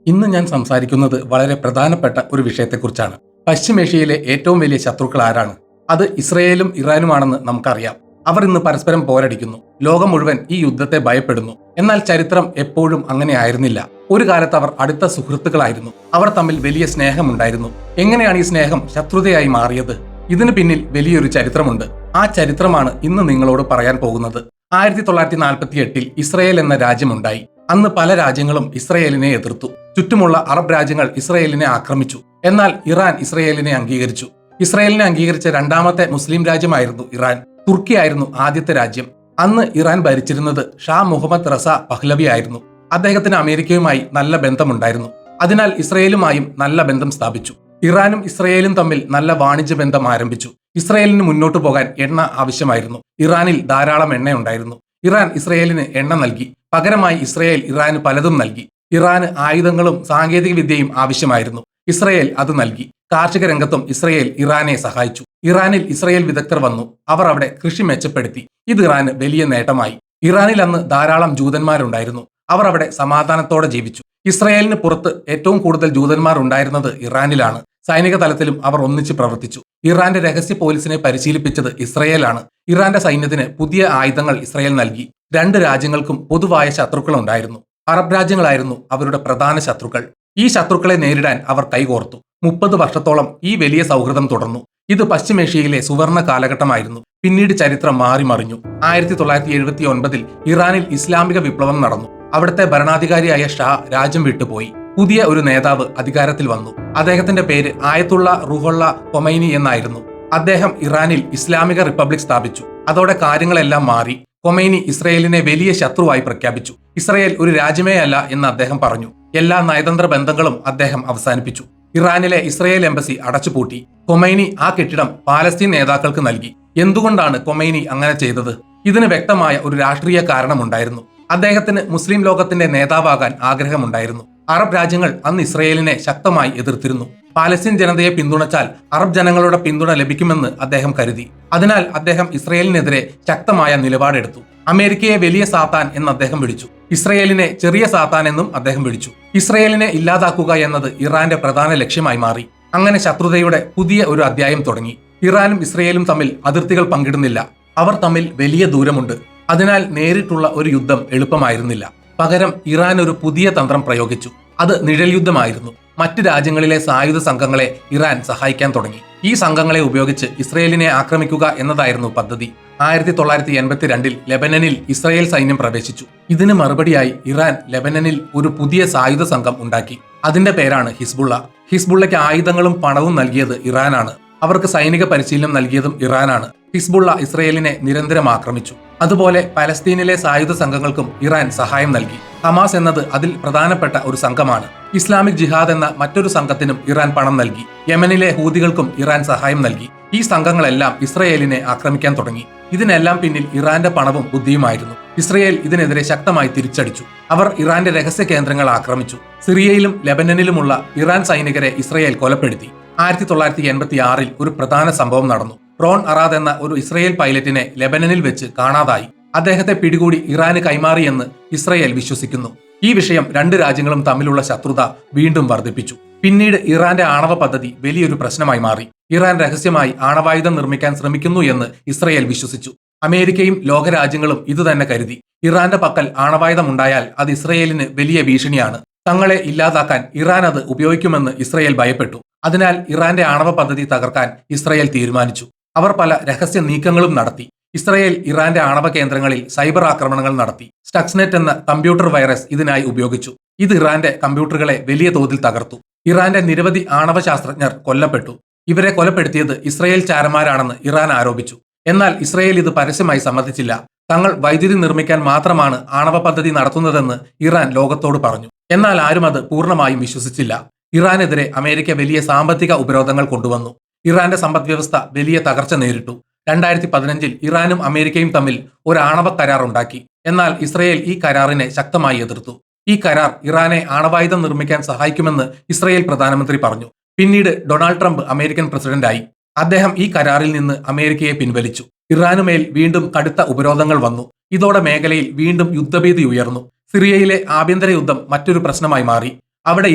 ഇന്ന് ഞാൻ സംസാരിക്കുന്നത് വളരെ പ്രധാനപ്പെട്ട ഒരു വിഷയത്തെക്കുറിച്ചാണ്. പശ്ചിമേഷ്യയിലെ ഏറ്റവും വലിയ ശത്രുക്കൾ ആരാണ്? അത് ഇസ്രയേലും ഇറാനുമാണെന്ന് നമുക്കറിയാം. അവർ ഇന്ന് പരസ്പരം പോരടിക്കുന്നു. ലോകം മുഴുവൻ ഈ യുദ്ധത്തെ ഭയപ്പെടുന്നു. എന്നാൽ ചരിത്രം എപ്പോഴും അങ്ങനെ ആയിരുന്നില്ല. ഒരു കാലത്ത് അവർ അടുത്ത സുഹൃത്തുക്കളായിരുന്നു. അവർ തമ്മിൽ വലിയ സ്നേഹമുണ്ടായിരുന്നു. എങ്ങനെയാണ് ഈ സ്നേഹം ശത്രുതയായി മാറിയത്? ഇതിന് പിന്നിൽ വലിയൊരു ചരിത്രമുണ്ട്. ആ ചരിത്രമാണ് ഇന്ന് നിങ്ങളോട് പറയാൻ പോകുന്നത്. 1948 ഇസ്രയേൽ എന്ന രാജ്യമുണ്ടായി. അന്ന് പല രാജ്യങ്ങളും ഇസ്രയേലിനെ എതിർത്തു. ചുറ്റുമുള്ള അറബ് രാജ്യങ്ങൾ ഇസ്രയേലിനെ ആക്രമിച്ചു. എന്നാൽ ഇറാൻ ഇസ്രയേലിനെ അംഗീകരിച്ചു. ഇസ്രയേലിനെ അംഗീകരിച്ച രണ്ടാമത്തെ മുസ്ലിം രാജ്യമായിരുന്നു ഇറാൻ. തുർക്കിയായിരുന്നു ആദ്യത്തെ രാജ്യം. അന്ന് ഇറാൻ ഭരിച്ചിരുന്നത് ഷാ മുഹമ്മദ് റസ പഹ്ലവി ആയിരുന്നു. അദ്ദേഹത്തിന് അമേരിക്കയുമായി നല്ല ബന്ധമുണ്ടായിരുന്നു. അതിനാൽ ഇസ്രയേലുമായും നല്ല ബന്ധം സ്ഥാപിച്ചു. ഇറാനും ഇസ്രയേലും തമ്മിൽ നല്ല വാണിജ്യ ബന്ധം ആരംഭിച്ചു. ഇസ്രയേലിന് മുന്നോട്ടു പോകാൻ എണ്ണ ആവശ്യമായിരുന്നു. ഇറാനിൽ ധാരാളം എണ്ണയുണ്ടായിരുന്നു. ഇറാൻ ഇസ്രയേലിന് എണ്ണ നൽകി. പകരമായി ഇസ്രയേൽ ഇറാന് പലതും നൽകി. ഇറാന് ആയുധങ്ങളും സാങ്കേതിക വിദ്യയും ആവശ്യമായിരുന്നു. ഇസ്രയേൽ അത് നൽകി. കാർഷിക രംഗത്തും ഇസ്രയേൽ ഇറാനെ സഹായിച്ചു. ഇറാനിൽ ഇസ്രയേൽ വിദഗ്ധർ വന്നു. അവർ അവിടെ കൃഷി മെച്ചപ്പെടുത്തി. ഇത് ഇറാന് വലിയ നേട്ടമായി. ഇറാനിൽ അന്ന് ധാരാളം ജൂതന്മാരുണ്ടായിരുന്നു. അവർ അവിടെ സമാധാനത്തോടെ ജീവിച്ചു. ഇസ്രയേലിന് പുറത്ത് ഏറ്റവും കൂടുതൽ ജൂതന്മാർ ഉണ്ടായിരുന്നത് ഇറാനിലാണ്. സൈനിക തലത്തിലും അവർ ഒന്നിച്ച് പ്രവർത്തിച്ചു. ഇറാന്റെ രഹസ്യ പോലീസിനെ പരിശീലിപ്പിച്ചത് ഇസ്രയേലാണ്. ഇറാന്റെ സൈന്യത്തിന് പുതിയ ആയുധങ്ങൾ ഇസ്രയേൽ നൽകി. രണ്ട് രാജ്യങ്ങൾക്കും പൊതുവായ ശത്രുക്കളുണ്ടായിരുന്നു. അറബ് രാജ്യങ്ങളായിരുന്നു അവരുടെ പ്രധാന ശത്രുക്കൾ. ഈ ശത്രുക്കളെ നേരിടാൻ അവർ കൈകോർത്തു. 30 വർഷത്തോളം ഈ വലിയ സൗഹൃദം തുടർന്നു. ഇത് പശ്ചിമേഷ്യയിലെ സുവർണ കാലഘട്ടമായിരുന്നു. പിന്നീട് ചരിത്രം മാറിമറിഞ്ഞു. 1979 ഇറാനിൽ ഇസ്ലാമിക വിപ്ലവം നടന്നു. അവിടുത്തെ ഭരണാധികാരിയായ ഷാ രാജ്യം വിട്ടുപോയി. പുതിയ ഒരു നേതാവ് അധികാരത്തിൽ വന്നു. അദ്ദേഹത്തിന്റെ പേര് ആയത്തുള്ള റുഹുള്ള ഖൊമൈനി എന്നായിരുന്നു. അദ്ദേഹം ഇറാനിൽ ഇസ്ലാമിക റിപ്പബ്ലിക് സ്ഥാപിച്ചു. അതോടെ കാര്യങ്ങളെല്ലാം മാറി. ഖൊമൈനി ഇസ്രയേലിനെ വലിയ ശത്രുവായി പ്രഖ്യാപിച്ചു. ഇസ്രയേൽ ഒരു രാജ്യമേ അല്ല എന്ന് അദ്ദേഹം പറഞ്ഞു. എല്ലാ നയതന്ത്ര ബന്ധങ്ങളും അദ്ദേഹം അവസാനിപ്പിച്ചു. ഇറാനിലെ ഇസ്രയേൽ എംബസി അടച്ചുപൂട്ടി. ഖൊമൈനി ആ കെട്ടിടം പാലസ്തീൻ നേതാക്കൾക്ക് നൽകി. എന്തുകൊണ്ടാണ് ഖൊമൈനി അങ്ങനെ ചെയ്തത്? ഇതിന് വ്യക്തമായ ഒരു രാഷ്ട്രീയ കാരണമുണ്ടായിരുന്നു. അദ്ദേഹത്തിന് മുസ്ലിം ലോകത്തിന്റെ നേതാവാകാൻ ആഗ്രഹമുണ്ടായിരുന്നു. അറബ് രാജ്യങ്ങൾ അന്ന് ഇസ്രയേലിനെ ശക്തമായി എതിർത്തിരുന്നു. പാലസ്തീൻ ജനതയെ പിന്തുണച്ചാൽ അറബ് ജനങ്ങളുടെ പിന്തുണ ലഭിക്കുമെന്ന് അദ്ദേഹം കരുതി. അതിനാൽ അദ്ദേഹം ഇസ്രയേലിനെതിരെ ശക്തമായ നിലപാടെടുത്തു. അമേരിക്കയെ വലിയ സാത്താൻ എന്ന് അദ്ദേഹം വിളിച്ചു. ഇസ്രയേലിനെ ചെറിയ സാത്താൻ എന്നും അദ്ദേഹം വിളിച്ചു. ഇസ്രയേലിനെ ഇല്ലാതാക്കുക എന്നത് ഇറാന്റെ പ്രധാന ലക്ഷ്യമായി മാറി. അങ്ങനെ ശത്രുതയുടെ പുതിയ ഒരു അധ്യായം തുടങ്ങി. ഇറാനും ഇസ്രയേലും തമ്മിൽ അതിർത്തികൾ പങ്കിടുന്നില്ല. അവർ തമ്മിൽ വലിയ ദൂരമുണ്ട്. അതിനാൽ നേരിട്ടുള്ള ഒരു യുദ്ധം എളുപ്പമായിരുന്നില്ല. പകരം ഇറാൻ ഒരു പുതിയ തന്ത്രം പ്രയോഗിച്ചു. അത് നിഴൽ യുദ്ധമായിരുന്നു. മറ്റ് രാജ്യങ്ങളിലെ സായുധ സംഘങ്ങളെ ഇറാൻ സഹായിക്കാൻ തുടങ്ങി. ഈ സംഘങ്ങളെ ഉപയോഗിച്ച് ഇസ്രയേലിനെ ആക്രമിക്കുക എന്നതായിരുന്നു പദ്ധതി. 1982 ലെബനനിൽ ഇസ്രയേൽ സൈന്യം പ്രവേശിച്ചു. ഇതിന് മറുപടിയായി ഇറാൻ ലെബനനിൽ ഒരു പുതിയ സായുധ സംഘം ഉണ്ടാക്കി. അതിന്റെ പേരാണ് ഹിസ്ബുള്ള. ഹിസ്ബുള്ളയ്ക്ക് ആയുധങ്ങളും പണവും നൽകിയത് ഇറാനാണ്. അവർക്ക് സൈനിക പരിശീലനം നൽകിയതും ഇറാനാണ്. ഹിസ്ബുള്ള ഇസ്രയേലിനെ നിരന്തരം ആക്രമിച്ചു. അതുപോലെ പലസ്തീനിലെ സായുധ സംഘങ്ങൾക്കും ഇറാൻ സഹായം നൽകി. ഹമാസ് എന്നത് അതിൽ പ്രധാനപ്പെട്ട ഒരു സംഘമാണ്. ഇസ്ലാമിക് ജിഹാദ് എന്ന മറ്റൊരു സംഘത്തിനും ഇറാൻ പണം നൽകി. യമനിലെ ഹൂതികൾക്കും ഇറാൻ സഹായം നൽകി. ഈ സംഘങ്ങളെല്ലാം ഇസ്രയേലിനെ ആക്രമിക്കാൻ തുടങ്ങി. ഇതിനെല്ലാം പിന്നിൽ ഇറാന്റെ പണവും ബുദ്ധിയുമായിരുന്നു. ഇസ്രയേൽ ഇതിനെതിരെ ശക്തമായി തിരിച്ചടിച്ചു. അവർ ഇറാന്റെ രഹസ്യ കേന്ദ്രങ്ങൾ ആക്രമിച്ചു. സിറിയയിലും ലെബനനിലുമുള്ള ഇറാൻ സൈനികരെ ഇസ്രയേൽ കൊലപ്പെടുത്തി. 1986 ഒരു പ്രധാന സംഭവം നടന്നു. റോൺ അറാദ് എന്ന ഒരു ഇസ്രയേൽ പൈലറ്റിനെ ലെബനനിൽ വെച്ച് കാണാതായി. അദ്ദേഹത്തെ പിടികൂടി ഇറാന് കൈമാറിയെന്ന് ഇസ്രയേൽ വിശ്വസിക്കുന്നു. ഈ വിഷയം രണ്ട് രാജ്യങ്ങളും തമ്മിലുള്ള ശത്രുത വീണ്ടും വർദ്ധിപ്പിച്ചു. പിന്നീട് ഇറാന്റെ ആണവ പദ്ധതി വലിയൊരു പ്രശ്നമായി മാറി. ഇറാൻ രഹസ്യമായി ആണവായുധം നിർമ്മിക്കാൻ ശ്രമിക്കുന്നു എന്ന് ഇസ്രയേൽ വിശ്വസിച്ചു. അമേരിക്കയും ലോകരാജ്യങ്ങളും ഇതുതന്നെ കരുതി. ഇറാന്റെ പക്കൽ ആണവായുധം ഉണ്ടായാൽ അത് ഇസ്രയേലിന് വലിയ ഭീഷണിയാണ്. തങ്ങളെ ഇല്ലാതാക്കാൻ ഇറാൻ അത് ഉപയോഗിക്കുമെന്ന് ഇസ്രയേൽ ഭയപ്പെട്ടു. അതിനാൽ ഇറാന്റെ ആണവ പദ്ധതി തകർക്കാൻ ഇസ്രയേൽ തീരുമാനിച്ചു. അവർ പല രഹസ്യ നീക്കങ്ങളും നടത്തി. ഇസ്രയേൽ ഇറാന്റെ ആണവ കേന്ദ്രങ്ങളിൽ സൈബർ ആക്രമണങ്ങൾ നടത്തി. സ്റ്റക്സ്നെറ്റ് എന്ന കമ്പ്യൂട്ടർ വൈറസ് ഇതിനായി ഉപയോഗിച്ചു. ഇത് ഇറാന്റെ കമ്പ്യൂട്ടറുകളെ വലിയ തോതിൽ തകർത്തു. ഇറാന്റെ നിരവധി ആണവ ശാസ്ത്രജ്ഞർ കൊല്ലപ്പെട്ടു. ഇവരെ കൊലപ്പെടുത്തിയത് ഇസ്രയേൽ ചാരന്മാരാണെന്ന് ഇറാൻ ആരോപിച്ചു. എന്നാൽ ഇസ്രയേൽ ഇത് പരസ്യമായി സമ്മതിച്ചില്ല. തങ്ങൾ വൈദ്യുതി നിർമ്മിക്കാൻ മാത്രമാണ് ആണവ പദ്ധതി നടത്തുന്നതെന്ന് ഇറാൻ ലോകത്തോട് പറഞ്ഞു. എന്നാൽ ആരും അത് പൂർണ്ണമായും വിശ്വസിച്ചില്ല. ഇറാനെതിരെ അമേരിക്ക വലിയ സാമ്പത്തിക ഉപരോധങ്ങൾ കൊണ്ടുവന്നു. ഇറാന്റെ സമ്പദ്വ്യവസ്ഥ വലിയ തകർച്ച നേരിട്ടു. 2015 ഇറാനും അമേരിക്കയും തമ്മിൽ ഒരു ആണവ കരാർ ഉണ്ടാക്കി. എന്നാൽ ഇസ്രയേൽ ഈ കരാറിനെ ശക്തമായി എതിർത്തു. ഈ കരാർ ഇറാനെ ആണവായുധം നിർമ്മിക്കാൻ സഹായിക്കുമെന്ന് ഇസ്രയേൽ പ്രധാനമന്ത്രി പറഞ്ഞു. പിന്നീട് ഡൊണാൾഡ് ട്രംപ് അമേരിക്കൻ പ്രസിഡന്റായി. അദ്ദേഹം ഈ കരാറിൽ നിന്ന് അമേരിക്കയെ പിൻവലിച്ചു. ഇറാനുമേൽ വീണ്ടും കടുത്ത ഉപരോധങ്ങൾ വന്നു. ഇതോടെ മേഖലയിൽ വീണ്ടും യുദ്ധഭീതി ഉയർന്നു. സിറിയയിലെ ആഭ്യന്തര യുദ്ധം മറ്റൊരു പ്രശ്നമായി മാറി. അവിടെ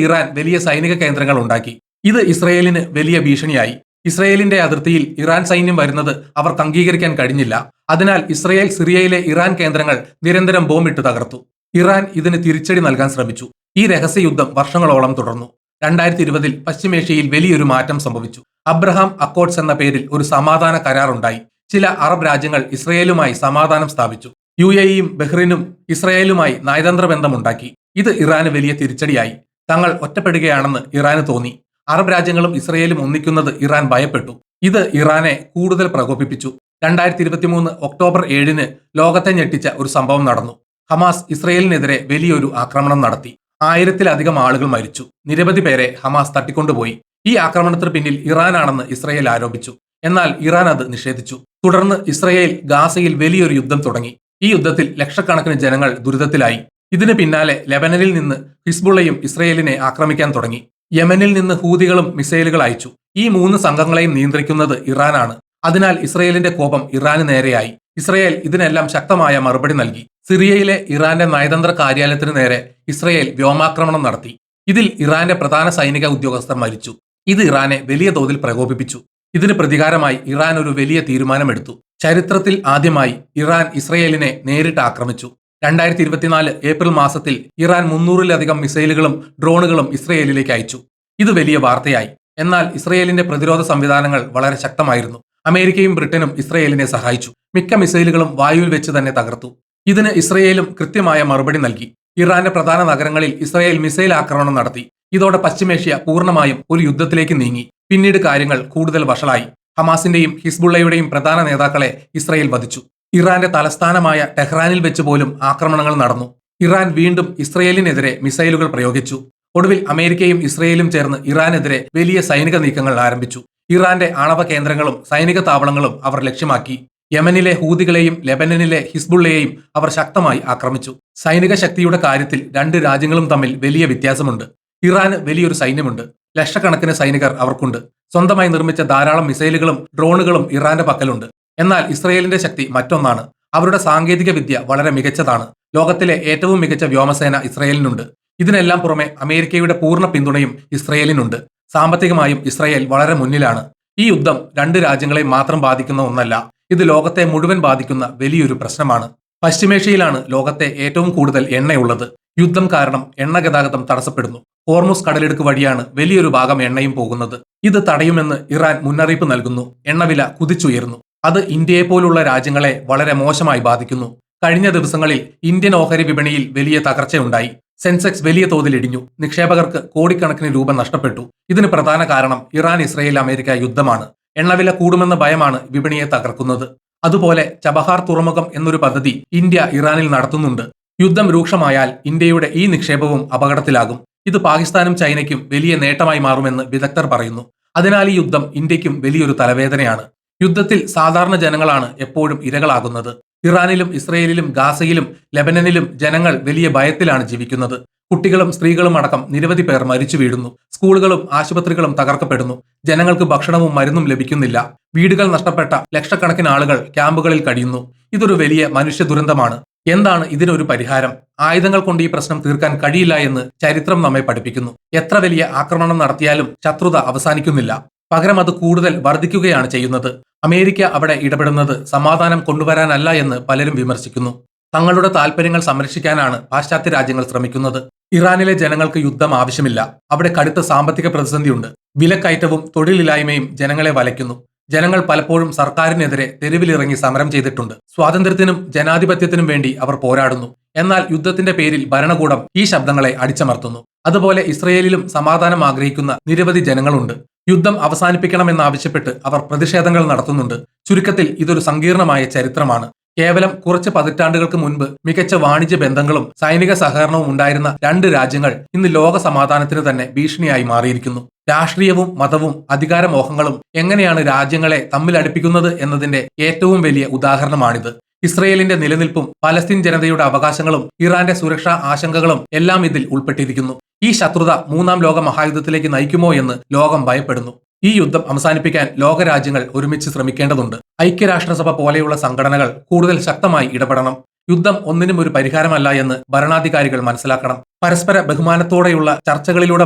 ഇറാൻ വലിയ സൈനിക കേന്ദ്രങ്ങൾ ഉണ്ടാക്കി. ഇത് ഇസ്രയേലിന് വലിയ ഭീഷണിയായി. ഇസ്രയേലിന്റെ അതിർത്തിയിൽ ഇറാൻ സൈന്യം വരുന്നത് അവർക്ക് അംഗീകരിക്കാൻ കഴിഞ്ഞില്ല. അതിനാൽ ഇസ്രയേൽ സിറിയയിലെ ഇറാൻ കേന്ദ്രങ്ങൾ നിരന്തരം ബോംബിട്ട് തകർത്തു. ഇറാൻ ഇതിന് തിരിച്ചടി നൽകാൻ ശ്രമിച്ചു. ഈ രഹസ്യയുദ്ധം വർഷങ്ങളോളം തുടർന്നു. 2020 പശ്ചിമേഷ്യയിൽ വലിയൊരു മാറ്റം സംഭവിച്ചു. അബ്രഹാം അക്കോർഡ്സ് എന്ന പേരിൽ ഒരു സമാധാന കരാറുണ്ടായി. ചില അറബ് രാജ്യങ്ങൾ ഇസ്രയേലുമായി സമാധാനം സ്ഥാപിച്ചു. UAEയും ബഹ്റിനും ഇസ്രയേലുമായി നയതന്ത്ര ബന്ധമുണ്ടാക്കി. ഇത് ഇറാന് വലിയ തിരിച്ചടിയായി. തങ്ങൾ ഒറ്റപ്പെടുകയാണെന്ന് ഇറാന് തോന്നി. അറബ് രാജ്യങ്ങളും ഇസ്രയേലും ഒന്നിക്കുന്നത് ഇറാൻ ഭയപ്പെട്ടു. ഇത് ഇറാനെ കൂടുതൽ പ്രകോപിപ്പിച്ചു. 2023 ഒക്ടോബർ 7 ലോകത്തെ ഞെട്ടിച്ച ഒരു സംഭവം നടന്നു. ഹമാസ് ഇസ്രയേലിനെതിരെ വലിയൊരു ആക്രമണം നടത്തി. 1000-ലധികം ആളുകൾ മരിച്ചു. നിരവധി പേരെ ഹമാസ് തട്ടിക്കൊണ്ടുപോയി. ഈ ആക്രമണത്തിന് പിന്നിൽ ഇറാനാണെന്ന് ഇസ്രയേൽ ആരോപിച്ചു. എന്നാൽ ഇറാൻ അത് നിഷേധിച്ചു. തുടർന്ന് ഇസ്രയേൽ ഗാസയിൽ വലിയൊരു യുദ്ധം തുടങ്ങി. ഈ യുദ്ധത്തിൽ ലക്ഷക്കണക്കിന് ജനങ്ങൾ ദുരിതത്തിലായി. ഇതിന് പിന്നാലെ ലെബനനിൽ നിന്ന് ഹിസ്ബുള്ളയും ഇസ്രയേലിനെ ആക്രമിക്കാൻ തുടങ്ങി. യമനിൽ നിന്ന് ഹൂതികളും മിസൈലുകൾ അയച്ചു. ഈ 3 സംഘങ്ങളെയും നിയന്ത്രിക്കുന്നത് ഇറാനാണ്. അതിനാൽ ഇസ്രയേലിന്റെ കോപം ഇറാന് നേരെയായി. ഇസ്രയേൽ ഇതിനെല്ലാം ശക്തമായ മറുപടി നൽകി. സിറിയയിലെ ഇറാന്റെ നയതന്ത്ര കാര്യാലയത്തിന് നേരെ ഇസ്രയേൽ വ്യോമാക്രമണം നടത്തി. ഇതിൽ ഇറാന്റെ പ്രധാന സൈനിക ഉദ്യോഗസ്ഥർ മരിച്ചു. ഇത് ഇറാനെ വലിയ തോതിൽ പ്രകോപിപ്പിച്ചു. ഇതിന് പ്രതികാരമായി ഇറാൻ ഒരു വലിയ തീരുമാനമെടുത്തു. ചരിത്രത്തിൽ ആദ്യമായി ഇറാൻ ഇസ്രയേലിനെ നേരിട്ട് ആക്രമിച്ചു. 2024 ഏപ്രിൽ മാസത്തിൽ ഇറാൻ 300-ലധികം മിസൈലുകളും ഡ്രോണുകളും ഇസ്രയേലിലേക്ക് അയച്ചു. ഇത് വലിയ വാർത്തയായി. എന്നാൽ ഇസ്രയേലിന്റെ പ്രതിരോധ സംവിധാനങ്ങൾ വളരെ ശക്തമായിരുന്നു. അമേരിക്കയും ബ്രിട്ടനും ഇസ്രയേലിനെ സഹായിച്ചു. മിക്ക മിസൈലുകളും വായുവിൽ വെച്ച് തന്നെ തകർത്തു. ഇതിന് ഇസ്രയേലും കൃത്യമായ മറുപടി നൽകി. ഇറാന്റെ പ്രധാന നഗരങ്ങളിൽ ഇസ്രയേൽ മിസൈൽ ആക്രമണം നടത്തി. ഇതോടെ പശ്ചിമേഷ്യ പൂർണ്ണമായും ഒരു യുദ്ധത്തിലേക്ക് നീങ്ങി. പിന്നീട് കാര്യങ്ങൾ കൂടുതൽ വഷളായി. ഹമാസിന്റെയും ഹിസ്ബുള്ളയുടെയും പ്രധാന നേതാക്കളെ ഇസ്രയേൽ വധിച്ചു. ഇറാന്റെ തലസ്ഥാനമായ ടെഹ്റാനിൽ വെച്ച് പോലും ആക്രമണങ്ങൾ നടന്നു. ഇറാൻ വീണ്ടും ഇസ്രയേലിനെതിരെ മിസൈലുകൾ പ്രയോഗിച്ചു. ഒടുവിൽ അമേരിക്കയും ഇസ്രയേലും ചേർന്ന് ഇറാനെതിരെ വലിയ സൈനിക നീക്കങ്ങൾ ആരംഭിച്ചു. ഇറാന്റെ ആണവ കേന്ദ്രങ്ങളും സൈനിക താവളങ്ങളും അവർ ലക്ഷ്യമാക്കി. യമനിലെ ഹൂതികളെയും ലെബനനിലെ ഹിസ്ബുള്ളയെയും അവർ ശക്തമായി ആക്രമിച്ചു. സൈനിക ശക്തിയുടെ കാര്യത്തിൽ 2 രാജ്യങ്ങളും തമ്മിൽ വലിയ വ്യത്യാസമുണ്ട്. ഇറാന് വലിയൊരു സൈന്യമുണ്ട്. ലക്ഷക്കണക്കിന് സൈനികർ അവർക്കുണ്ട്. സ്വന്തമായി നിർമ്മിച്ച ധാരാളം മിസൈലുകളും ഡ്രോണുകളും ഇറാന്റെ പക്കലുണ്ട്. എന്നാൽ ഇസ്രയേലിന്റെ ശക്തി മറ്റൊന്നാണ്. അവരുടെ സാങ്കേതിക വിദ്യ വളരെ മികച്ചതാണ്. ലോകത്തിലെ ഏറ്റവും മികച്ച വ്യോമസേന ഇസ്രയേലിനുണ്ട്. ഇതിനെല്ലാം പുറമെ അമേരിക്കയുടെ പൂർണ്ണ പിന്തുണയും ഇസ്രയേലിനുണ്ട്. സാമ്പത്തികമായും ഇസ്രയേൽ വളരെ മുന്നിലാണ്. ഈ യുദ്ധം 2 രാജ്യങ്ങളെ മാത്രം ബാധിക്കുന്ന ഒന്നല്ല. ഇത് ലോകത്തെ മുഴുവൻ ബാധിക്കുന്ന വലിയൊരു പ്രശ്നമാണ്. പശ്ചിമേഷ്യയിലാണ് ലോകത്തെ ഏറ്റവും കൂടുതൽ എണ്ണയുള്ളത്. യുദ്ധം കാരണം എണ്ണ ഗതാഗതം തടസ്സപ്പെടുന്നു. ഹോർമുസ് കടലിടുക്ക് വഴിയാണ് വലിയൊരു ഭാഗം എണ്ണയും പോകുന്നത്. ഇത് തടയുമെന്ന് ഇറാൻ മുന്നറിയിപ്പ് നൽകുന്നു. എണ്ണവില കുതിച്ചുയർന്നു. അത് ഇന്ത്യയെപ്പോലുള്ള രാജ്യങ്ങളെ വളരെ മോശമായി ബാധിക്കുന്നു. കഴിഞ്ഞ ദിവസങ്ങളിൽ ഇന്ത്യൻ ഓഹരി വിപണിയിൽ വലിയ തകർച്ചയുണ്ടായി. സെൻസെക്സ് വലിയ തോതിൽ ഇടിഞ്ഞു. നിക്ഷേപകർക്ക് കോടിക്കണക്കിന് രൂപ നഷ്ടപ്പെട്ടു. ഇതിന് പ്രധാന കാരണം ഇറാൻ ഇസ്രയേൽ അമേരിക്ക യുദ്ധമാണ്. എണ്ണവില കൂടുമെന്ന ഭയമാണ് വിപണിയെ തകർക്കുന്നത്. അതുപോലെ ചബഹാർ തുറമുഖം എന്നൊരു പദ്ധതി ഇന്ത്യ ഇറാനിൽ നടത്തുന്നുണ്ട്. യുദ്ധം രൂക്ഷമായാൽ ഇന്ത്യയുടെ ഈ നിക്ഷേപവും അപകടത്തിലാകും. ഇത് പാകിസ്ഥാനും ചൈനയ്ക്കും വലിയ നേട്ടമായി മാറുമെന്ന് വിദഗ്ധർ പറയുന്നു. അതിനാൽ ഈ യുദ്ധം ഇന്ത്യക്കും വലിയൊരു തലവേദനയാണ്. യുദ്ധത്തിൽ സാധാരണ ജനങ്ങളാണ് എപ്പോഴും ഇരകളാകുന്നത്. ഇറാനിലും ഇസ്രയേലിലും ഗാസയിലും ലെബനനിലും ജനങ്ങൾ വലിയ ഭയത്തിലാണ് ജീവിക്കുന്നത്. കുട്ടികളും സ്ത്രീകളും അടക്കം നിരവധി പേർ മരിച്ചു വീഴുന്നു. സ്കൂളുകളും ആശുപത്രികളും തകർക്കപ്പെടുന്നു. ജനങ്ങൾക്ക് ഭക്ഷണവും മരുന്നും ലഭിക്കുന്നില്ല. വീടുകൾ നഷ്ടപ്പെട്ട ലക്ഷക്കണക്കിന് ആളുകൾ ക്യാമ്പുകളിൽ കഴിയുന്നു. ഇതൊരു വലിയ മനുഷ്യ ദുരന്തമാണ്. എന്താണ് ഇതിനൊരു പരിഹാരം? ആയുധങ്ങൾ കൊണ്ട് ഈ പ്രശ്നം തീർക്കാൻ കഴിയില്ല എന്ന് ചരിത്രം നമ്മെ പഠിപ്പിക്കുന്നു. എത്ര വലിയ ആക്രമണം നടത്തിയാലും ശത്രുത അവസാനിക്കുന്നില്ല. പകരം അത് കൂടുതൽ വർദ്ധിക്കുകയാണ് ചെയ്യുന്നത്. അമേരിക്ക അവിടെ ഇടപെടുന്നത് സമാധാനം കൊണ്ടുവരാനല്ല എന്ന് പലരും വിമർശിക്കുന്നു. തങ്ങളുടെ താൽപ്പര്യങ്ങൾ സംരക്ഷിക്കാനാണ് പാശ്ചാത്യ രാജ്യങ്ങൾ ശ്രമിക്കുന്നത്. ഇറാനിലെ ജനങ്ങൾക്ക് യുദ്ധം ആവശ്യമില്ല. അവിടെ കടുത്ത സാമ്പത്തിക പ്രതിസന്ധിയുണ്ട്. വിലക്കയറ്റവും തൊഴിലില്ലായ്മയും ജനങ്ങളെ വലയ്ക്കുന്നു. ജനങ്ങൾ പലപ്പോഴും സർക്കാരിനെതിരെ തെരുവിലിറങ്ങി സമരം ചെയ്തിട്ടുണ്ട്. സ്വാതന്ത്ര്യത്തിനും ജനാധിപത്യത്തിനും വേണ്ടി അവർ പോരാടുന്നു. എന്നാൽ യുദ്ധത്തിന്റെ പേരിൽ ഭരണകൂടം ഈ ശബ്ദങ്ങളെ അടിച്ചമർത്തുന്നു. അതുപോലെ ഇസ്രയേലിലും സമാധാനം ആഗ്രഹിക്കുന്ന നിരവധി ജനങ്ങളുണ്ട്. യുദ്ധം അവസാനിപ്പിക്കണമെന്നാവശ്യപ്പെട്ട് അവർ പ്രതിഷേധങ്ങൾ നടത്തുന്നുണ്ട്. ചുരുക്കത്തിൽ ഇതൊരു സങ്കീർണമായ ചരിത്രമാണ്. കേവലം കുറച്ച് പതിറ്റാണ്ടുകൾക്ക് മുൻപ് മികച്ച വാണിജ്യ ബന്ധങ്ങളും സൈനിക സഹകരണവും ഉണ്ടായിരുന്ന 2 രാജ്യങ്ങൾ ഇന്ന് ലോക സമാധാനത്തിന് തന്നെ ഭീഷണിയായി മാറിയിരിക്കുന്നു. രാഷ്ട്രീയവും മതവും അധികാരമോഹങ്ങളും എങ്ങനെയാണ് രാജ്യങ്ങളെ തമ്മിലടുപ്പിക്കുന്നത് എന്നതിന്റെ ഏറ്റവും വലിയ ഉദാഹരണമാണിത്. ഇസ്രയേലിന്റെ നിലനിൽപ്പും പലസ്തീൻ ജനതയുടെ അവകാശങ്ങളും ഇറാന്റെ സുരക്ഷാ ആശങ്കകളും എല്ലാം ഇതിൽ ഉൾപ്പെട്ടിരിക്കുന്നു. ഈ ശത്രുത 3ാം ലോക മഹായുദ്ധത്തിലേക്ക് നയിക്കുമോ എന്ന് ലോകം ഭയപ്പെടുന്നു. ഈ യുദ്ധം അവസാനിപ്പിക്കാൻ ലോകരാജ്യങ്ങൾ ഒരുമിച്ച് ശ്രമിക്കേണ്ടതുണ്ട്. ഐക്യരാഷ്ട്രസഭ പോലെയുള്ള സംഘടനകൾ കൂടുതൽ ശക്തമായി ഇടപെടണം. യുദ്ധം ഒന്നിനും ഒരു പരിഹാരമല്ല എന്ന് ഭരണാധികാരികൾ മനസ്സിലാക്കണം. പരസ്പര ബഹുമാനത്തോടെയുള്ള ചർച്ചകളിലൂടെ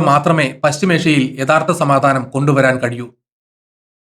മാത്രമേ പശ്ചിമേഷ്യയിൽ യഥാർത്ഥ സമാധാനം കൊണ്ടുവരാൻ കഴിയൂ.